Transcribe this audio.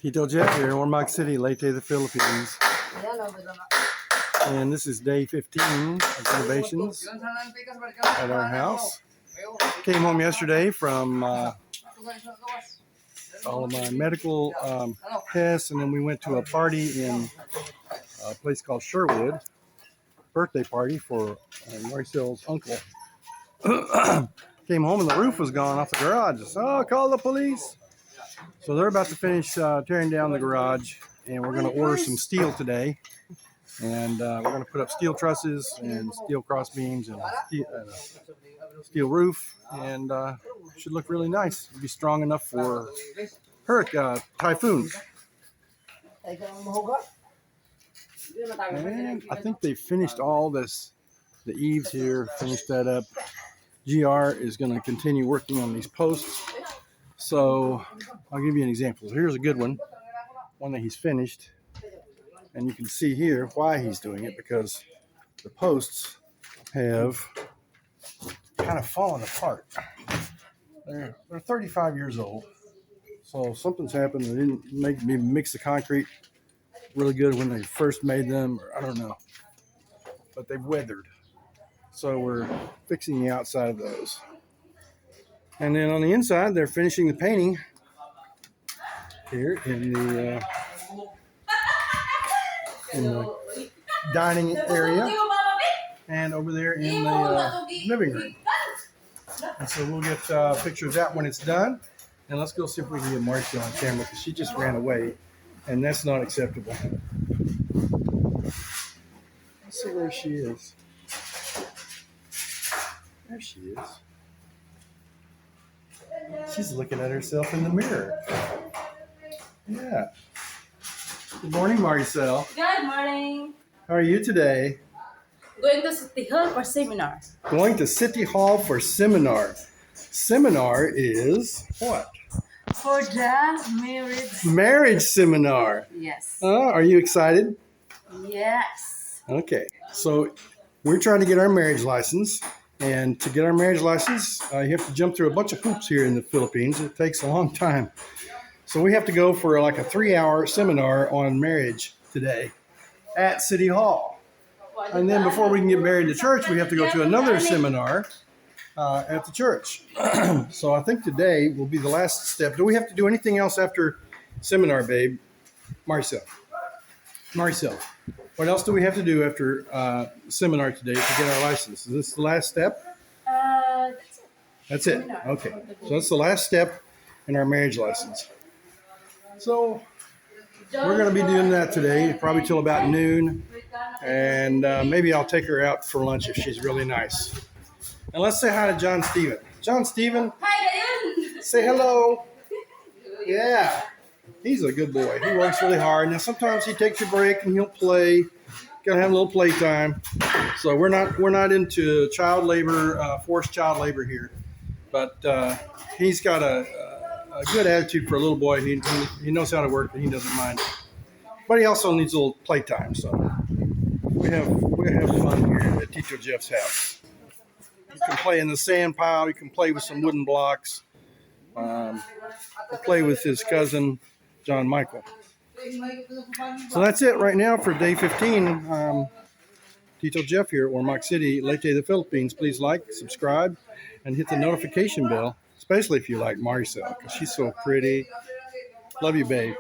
Tito Jeff here in Ormoc City, Leyte the Philippines. And this is day 15 of renovations at our house. Came home yesterday from all of my medical tests, and then we went to a party in a place called Sherwood, birthday party for Marcel's uncle. Came home and the roof was gone off the garage. So call the police. So they're about to finish tearing down the garage, and we're going to order some steel today. And we're going to put up steel trusses and steel cross beams and a steel roof, and it should look really nice. It'll be strong enough for typhoons. And I think they finished all this, the eaves here, finished that up. GR is going to continue working on these posts. So I'll give you an example. Here's a good one that he's finished. And you can see here why he's doing it, because the posts have kind of fallen apart. They're 35 years old. So something's happened. They didn't maybe mix the concrete really good when they first made them, or I don't know. But they've weathered. So we're fixing the outside of those. And then on the inside, they're finishing the painting here in the dining area and over there in the living room. And so we'll get pictures of that when it's done. And let's go see if we can get Marcia on camera, because she just ran away, and that's not acceptable. Let's see where she is. There she is. She's looking at herself in the mirror. Yeah. Good morning, Maricel. Good morning. How are you today? Going to City Hall for seminar. Going to City Hall for seminar. Seminar is what? For the Marriage seminar. Yes. Are you excited? Yes. Okay. So we're trying to get our marriage license. And to get our marriage license, you have to jump through a bunch of hoops here in the Philippines. It takes a long time. So we have to go for like a 3-hour seminar on marriage today at City Hall. And then before we can get married to church, we have to go to another seminar at the church. So I think today will be the last step. Do we have to do anything else after seminar, babe? Marcel, what else do we have to do after seminar today to get our license? Is this the last step? That's it. Okay. So that's the last step in our marriage license. So we're going to be doing that today, probably till about noon. And maybe I'll take her out for lunch if she's really nice. And let's say hi to John Steven. John Steven, Hi, say hello. Yeah. He's a good boy. He works really hard. Now sometimes he takes a break and he'll play. Gotta have a little playtime. So we're not into child labor, forced child labor here. But he's got a good attitude for a little boy. He knows how to work and he doesn't mind. But he also needs a little playtime. So we have fun here at Tito Jeff's house. You can play in the sand pile. You can play with some wooden blocks. He'll play with his cousin, John Michael. So that's it right now for day 15. Tito Jeff here at Ormoc City, Leyte the Philippines. Please like, subscribe, and hit the notification bell, especially if you like Maricel, because she's so pretty. Love you, babe.